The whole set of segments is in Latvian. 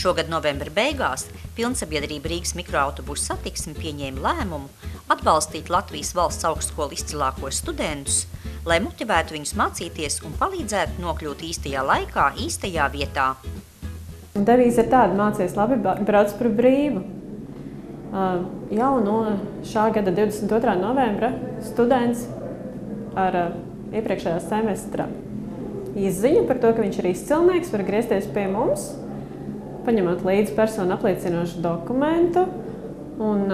Šogad novembra beigās pilnsabiedrība Rīgas mikroautobusu satiksme pieņēma lēmumu atbalstīt Latvijas valsts augstskolu izcilākos studentus, lai motivētu viņus mācīties un palīdzētu nokļūt īstajā laikā, īstajā vietā. Devīze ir tāda: mācies labi, brauc par brīvu. Jau no šā gada 22. novembra students ar iepriekšējā semestra izziņu par to, ka viņš ir izcilnieks, var griezties pie mums, paņemot līdzi personu apliecinošu dokumentu un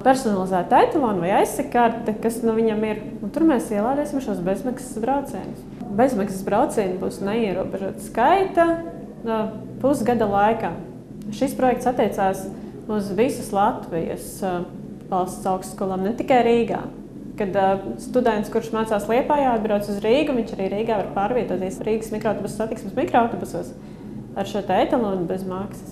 personalizētu etalonu vai aizsekarte, kas viņam ir. Un tur mēs ielādēsim šos bezmaksas braucienus. Bezmaksas braucieni būs neierobežota skaita pusgada laikā. Šis projekts attiecās uz visas Latvijas valsts augstskolām, ne tikai Rīgā. Kad students, kurš mācās Liepājā, atbrauc uz Rīgu, viņš arī Rīgā var pārvietoties Rīgas mikroautobusu satiksmes mikroautobusos ar šo etalonu bez maksas.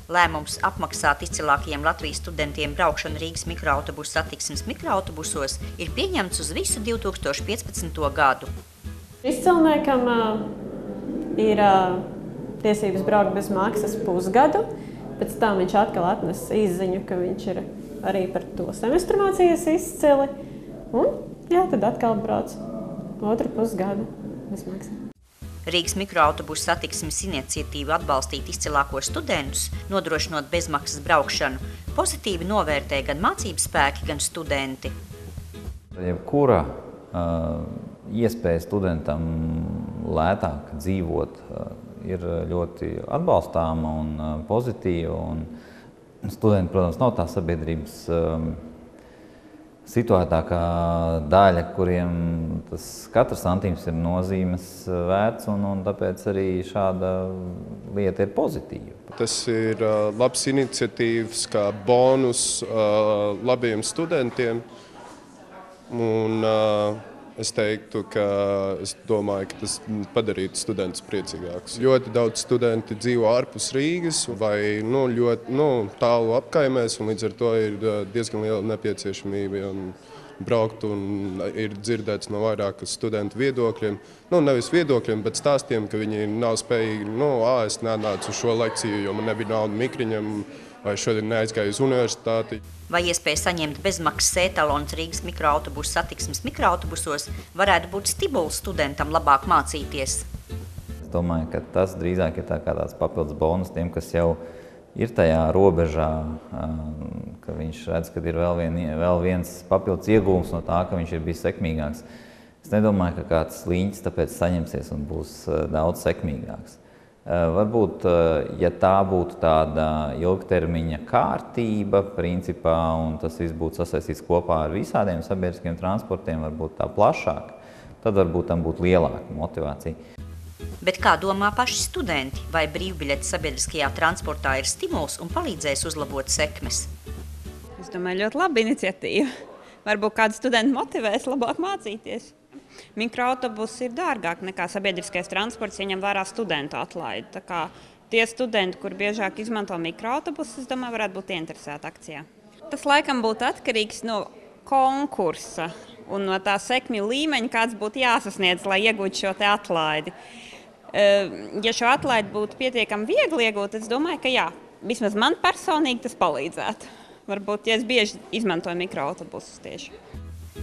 Lēmums apmaksāt izcilākajiem Latvijas studentiem braukšanu Rīgas mikroautobusu satiksmes mikroautobusos ir pieņemts uz visu 2015. gadu. Izcilniekam ir tiesības braukt bez maksas pusgadu, pēc tam viņš atkal atnes izziņu, ka viņš ir arī par to semestru mācījies izcili, un tad atkal brauc otru pusgadu bez maksas. Rīgas mikroautobusu satiksmes iniciatīva atbalstīt izcilākos studentus, nodrošinot bezmaksas braukšanu, pozitīvi novērtē gan mācību spēki, gan studenti. Jebkura iespēja studentam lētāk dzīvot ir ļoti atbalstāma un pozitīva. Un studenti, protams, nav tā sabiedrības situētākā daļa, kuriem tas katrs santīms ir nozīmes vērts, un tāpēc arī šāda lieta ir pozitīva. Tas ir labs iniciatīvs kā bonus labiem studentiem. Un es teiktu, es domāju, ka tas padarītu studentus priecīgākus. Ļoti daudz studenti dzīvo ārpus Rīgas vai ļoti tālu apkaimēs, un līdz ar to ir diezgan liela nepieciešamība braukt, un ir dzirdēts no vairāku studentu viedokļiem. Nevis viedokļiem, bet stāstiem, ka viņi nav spējīgi, es nenācu uz šo lekciju, jo man nebija nauda mikriņam, vai šodien neaizgāju uz universitāti. Vai iespēja saņemt bezmaksas etalonus Rīgas mikroautobusu satiksmes mikroautobusos varētu būt stimuls studentam labāk mācīties? Es domāju, ka tas drīzāk ir tāds papildus bonus tiem, kas jau ir tajā robežā, ka viņš redz, ka ir vēl viens papildus iegūms no tā, ka viņš ir bijis sekmīgāks. Es nedomāju, ka kāds līņķis tāpēc saņemsies un būs daudz sekmīgāks. Varbūt, ja tā būtu tāda ilgtermiņa kārtība, principā, un tas viss būtu sasaistīts kopā ar visādiem sabiedriskiem transportiem, varbūt tā plašāk, tad varbūt tam būtu lielāka motivācija. Bet kā domā paši studenti, vai brīvbiļete sabiedriskajā transportā ir stimuls un palīdzēs uzlabot sekmes? Es domāju, ļoti laba iniciatīva. Varbūt kādu studentu motivēs labāk mācīties. Mikroautobus ir dārgāk nekā sabiedriskais transports, ja ņem vērā studentu atlaidi. Tā kā tie studenti, kur biežāk izmanto mikroautobusus, es domāju, varētu būt interesēti akcijā. Tas laikam būtu atkarīgs no konkursa un no tā sekmju līmeņa, kāds būtu jāsasniedz, lai iegūtu šo te atlaidi. Ja šo atlaidi būtu pietiekami viegli iegūt, tad es domāju, ka jā, vismaz man personīgi tas palīdzētu. Varbūt, ja es bieži izmantoju mikroautobusus tieši.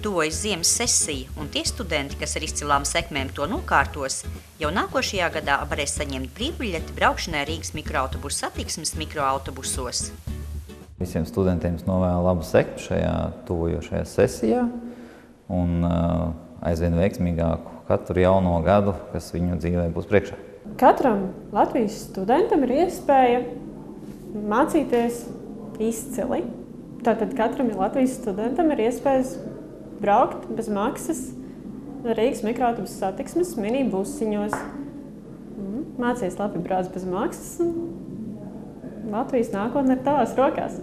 Tuvojas ziemas sesija, un tie studenti, kas ar izcilām sekmēm to nokārtos, jau nākošajā gadā varēs saņemt brīvbiļeti braukšanai Rīgas mikroautobusu satiksmes mikroautobusos. Visiem studentiem es novēlu labu sekmi šajā tuvojošajā sesijā un aizvien veiksmīgāku katru jauno gadu, kas viņu dzīvē būs priekšā. Katram Latvijas studentam ir iespēja mācīties izcili. Tātad katram Latvijas studentam ir iespējas braukt bez maksas Rīgas mikroautobusu satiksmes minibusiņos. Mācies labi, brauc bez maksas, un Latvijas nākotne ir tavās rokās.